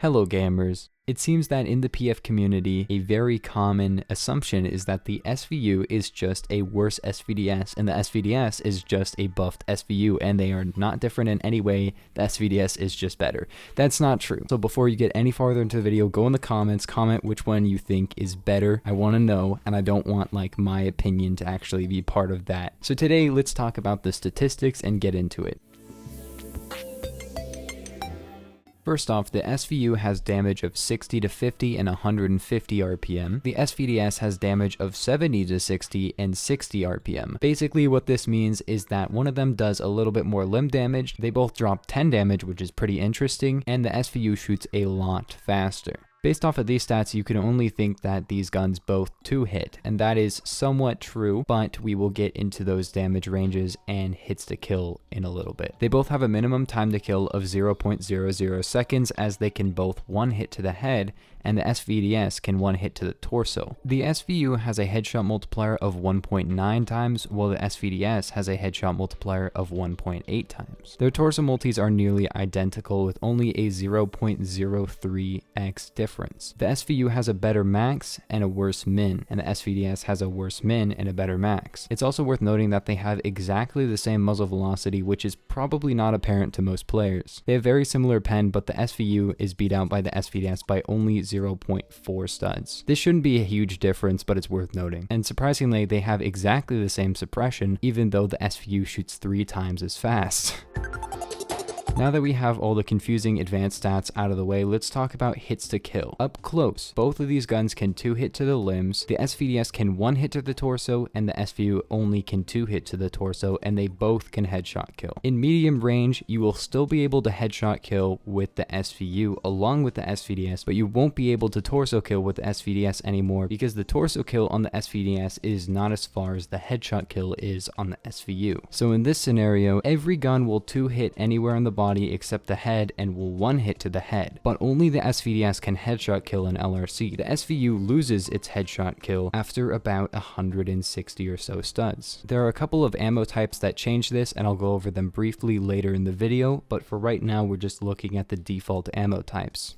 Hello gamers. It seems that in the PF community, a very common assumption is that the SVU is just a worse SVDS and the SVDS is just a buffed SVU, and they are not different in any way. The SVDS is just better. That's not true. So before you get any farther into the video, go in the comments, comment which one you think is better. I want to know, and I don't want like my opinion to actually be part of that. So today, let's talk about the statistics and get into it. First off, the SVU has damage of 60 to 50 and 150 RPM. The SVDS has damage of 70 to 60 and 60 RPM. Basically, what this means is that one of them does a little bit more limb damage. They both drop 10 damage, which is pretty interesting, and the SVU shoots a lot faster. Based off of these stats, you can only think that these guns both 2-hit, and that is somewhat true, but we will get into those damage ranges and hits to kill in a little bit. They both have a minimum time to kill of 0.00 seconds, as they can both one hit to the head, and the SVDS can one hit to the torso. The SVU has a headshot multiplier of 1.9 times, while the SVDS has a headshot multiplier of 1.8 times. Their torso multis are nearly identical, with only a 0.03x difference. The SVU has a better max and a worse min, and the SVDS has a worse min and a better max. It's also worth noting that they have exactly the same muzzle velocity, which is probably not apparent to most players. They have very similar pen, but the SVU is beat out by the SVDS by only 0.4 studs. This shouldn't be a huge difference, but it's worth noting. And surprisingly, they have exactly the same suppression, even though the SVU shoots 3 times as fast. Now that we have all the confusing advanced stats out of the way, let's talk about hits to kill. Up close, both of these guns can 2-hit to the limbs, the SVDS can 1-hit to the torso, and the SVU only can 2-hit to the torso, and they both can headshot kill. In medium range, you will still be able to headshot kill with the SVU along with the SVDS, but you won't be able to torso kill with the SVDS anymore, because the torso kill on the SVDS is not as far as the headshot kill is on the SVU. So in this scenario, every gun will 2-hit anywhere on the body except the head and will 1-hit to the head, but only the SVDS can headshot kill an LRC. The SVU loses its headshot kill after about 160 or so studs. There are a couple of ammo types that change this, and I'll go over them briefly later in the video, but for right now we're just looking at the default ammo types.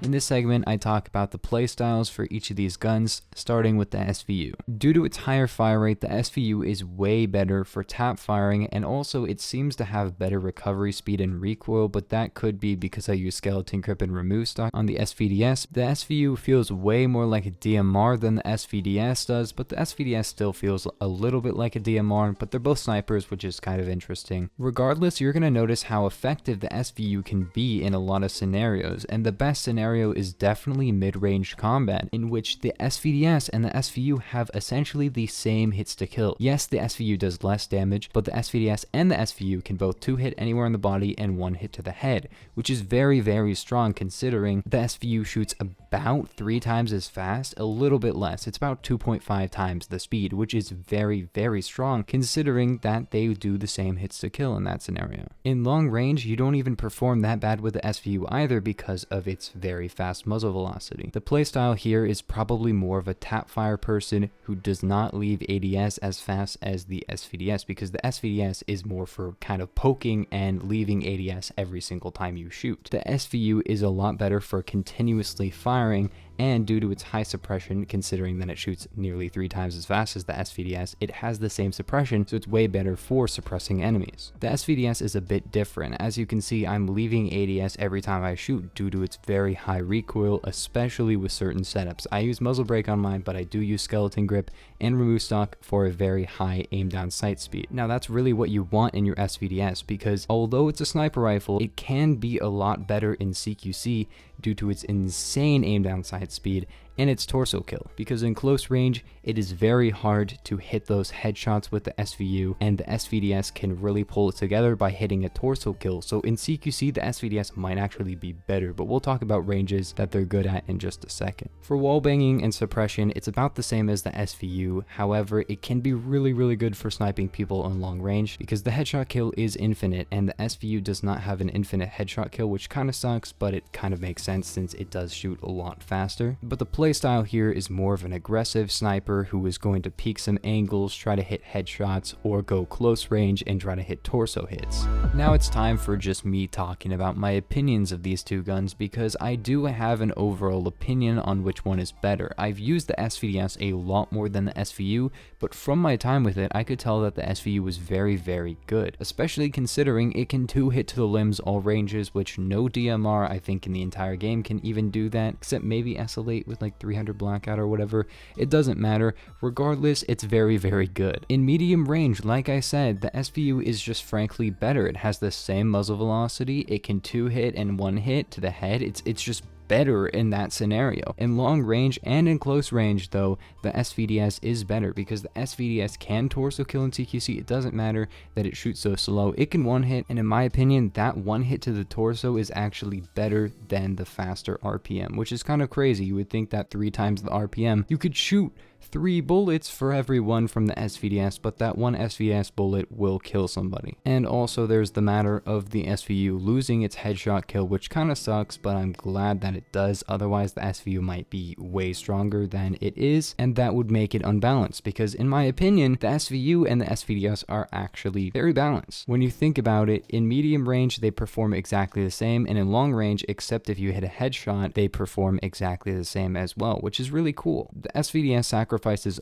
In this segment, I talk about the playstyles for each of these guns, starting with the SVU. Due to its higher fire rate, the SVU is way better for tap firing, and also it seems to have better recovery speed and recoil, but that could be because I use skeleton grip and remove stock on the SVDS. The SVU feels way more like a DMR than the SVDS does, but the SVDS still feels a little bit like a DMR, but they're both snipers, which is kind of interesting. Regardless, you're going to notice how effective the SVU can be in a lot of scenarios, and the best scenario is definitely mid-range combat, in which the SVDS and the SVU have essentially the same hits to kill. Yes, the SVU does less damage, but the SVDS and the SVU can both 2-hit anywhere in the body and 1-hit to the head, which is very, very strong considering the SVU shoots about 3 times as fast, a little bit less. It's about 2.5 times the speed, which is very, very strong considering that they do the same hits to kill in that scenario. In long range, you don't even perform that bad with the SVU either because of its very fast muzzle velocity. The playstyle here is probably more of a tap fire person who does not leave ADS as fast as the SVDS, because the SVDS is more for kind of poking and leaving ADS every single time you shoot. The SVU is a lot better for continuously firing, and due to its high suppression, considering that it shoots nearly 3 times as fast as the SVDS, it has the same suppression, so it's way better for suppressing enemies. The SVDS is a bit different. As you can see, I'm leaving ADS every time I shoot due to its very high recoil, especially with certain setups. I use muzzle brake on mine, but I do use skeleton grip and remove stock for a very high aim down sight speed. Now that's really what you want in your SVDS, because although it's a sniper rifle, it can be a lot better in CQC due to its insane aim down sight speed and its torso kill, because in close range it is very hard to hit those headshots with the SVU, and the SVDS can really pull it together by hitting a torso kill. So in CQC the SVDS might actually be better, but we'll talk about ranges that they're good at in just a second. For wallbanging and suppression, it's about the same as the SVU. However, it can be really good for sniping people on long range because the headshot kill is infinite, and the SVU does not have an infinite headshot kill, which kind of sucks, but it kind of makes sense since it does shoot a lot faster. But the playstyle here is more of an aggressive sniper who is going to peek some angles, try to hit headshots, or go close range and try to hit torso hits. Now it's time for just me talking about my opinions of these two guns, because I do have an overall opinion on which one is better. I've used the SVDS a lot more than the SVU, but from my time with it, I could tell that the SVU was very, very good, especially considering it can 2-hit to the limbs all ranges, which no DMR I think in the entire game can even do that, except maybe SL8 with like 300 blackout or whatever. It doesn't matter. Regardless, it's very, very good. In medium range, like I said, the SVU is just frankly better. It has the same muzzle velocity, it can 2-hit and 1-hit to the head. It's just better in that scenario. In long range and in close range though, the SVDS is better because the SVDS can torso kill in TQC. It doesn't matter that it shoots so slow. It can 1-hit, and in my opinion, that 1-hit to the torso is actually better than the faster RPM, which is kind of crazy. You would think that 3 times the RPM, you could shoot 3 bullets for every one from the SVDS, but that one SVDS bullet will kill somebody. And also there's the matter of the SVU losing its headshot kill, which kind of sucks, but I'm glad that it does. Otherwise the SVU might be way stronger than it is, and that would make it unbalanced, because in my opinion, the SVU and the SVDS are actually very balanced. When you think about it, in medium range, they perform exactly the same, and in long range, except if you hit a headshot, they perform exactly the same as well, which is really cool. The SVDS sacrifices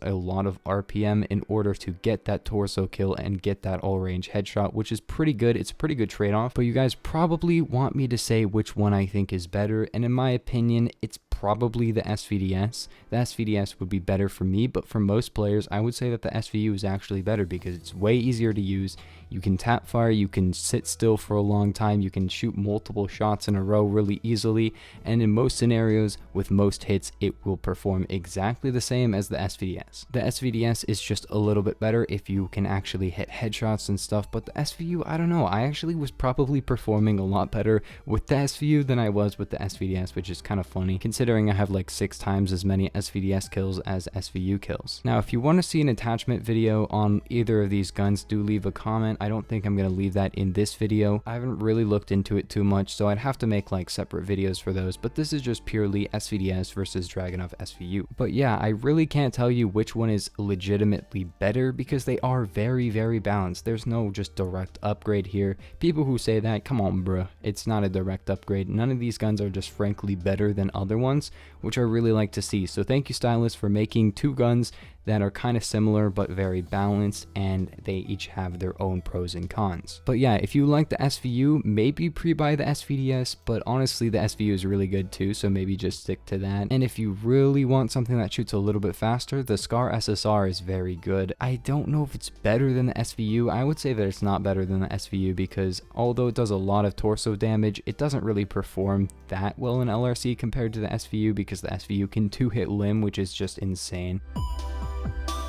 a lot of RPM in order to get that torso kill and get that all range headshot, which is pretty good. It's a pretty good trade-off, but you guys probably want me to say which one I think is better, and in my opinion, it's probably the SVDS. The SVDS would be better for me, but for most players, I would say that the SVU is actually better because it's way easier to use. You can tap fire, you can sit still for a long time, you can shoot multiple shots in a row really easily, and in most scenarios, with most hits, it will perform exactly the same as the SVDS. The SVDS is just a little bit better if you can actually hit headshots and stuff, but the SVU, I don't know, I actually was probably performing a lot better with the SVU than I was with the SVDS, which is kind of funny, considering I have like 6 times as many SVDS kills as SVU kills. Now, if you want to see an attachment video on either of these guns, do leave a comment. I don't think I'm going to leave that in this video. I haven't really looked into it too much, so I'd have to make like separate videos for those, but this is just purely SVDS versus Dragunov SVU. But yeah, I really can't tell you which one is legitimately better because they are very, very balanced. There's no just direct upgrade here. People who say that, come on bruh, it's not a direct upgrade. None of these guns are just frankly better than other ones, which I really like to see. So thank you, Stylus, for making 2 guns that are kind of similar but very balanced, and they each have their own pros and cons. But yeah, if you like the SVU, maybe pre-buy the SVDS, but honestly the SVU is really good too, so maybe just stick to that. And if you really want something that shoots a little bit faster, the Scar SSR is very good. I don't know if it's better than the SVU. I would say that it's not better than the SVU because although it does a lot of torso damage, it doesn't really perform that well in LRC compared to the SVU because the SVU can 2-hit limb, which is just insane.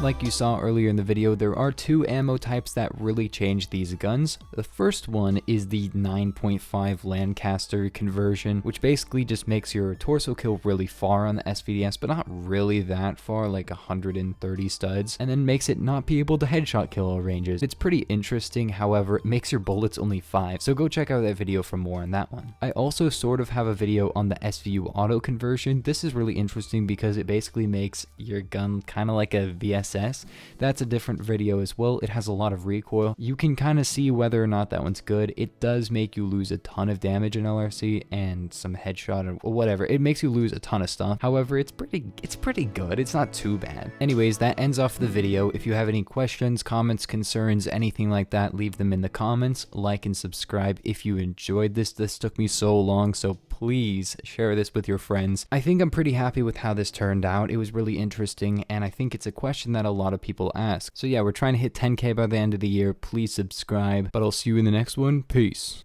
Like you saw earlier in the video, there are 2 ammo types that really change these guns. The first one is the 9.5 Lancaster conversion, which basically just makes your torso kill really far on the SVDS, but not really that far, like 130 studs, and then makes it not be able to headshot kill all ranges. It's pretty interesting, however, it makes your bullets only 5, so go check out that video for more on that one. I also sort of have a video on the SVU auto conversion. This is really interesting because it basically makes your gun kind of like a VSS. That's a different video as well. It has a lot of recoil. You can kind of see whether or not that one's good. It does make you lose a ton of damage in LRC and some headshot or whatever. It makes you lose a ton of stuff. However, it's pretty good. It's not too bad. Anyways, that ends off the video. If you have any questions, comments, concerns, anything like that, leave them in the comments. Like and subscribe if you enjoyed this. This took me so long, so please share this with your friends. I think I'm pretty happy with how this turned out. It was really interesting, and I think it's a question that a lot of people ask. So yeah, we're trying to hit 10K by the end of the year. Please subscribe, but I'll see you in the next one. Peace.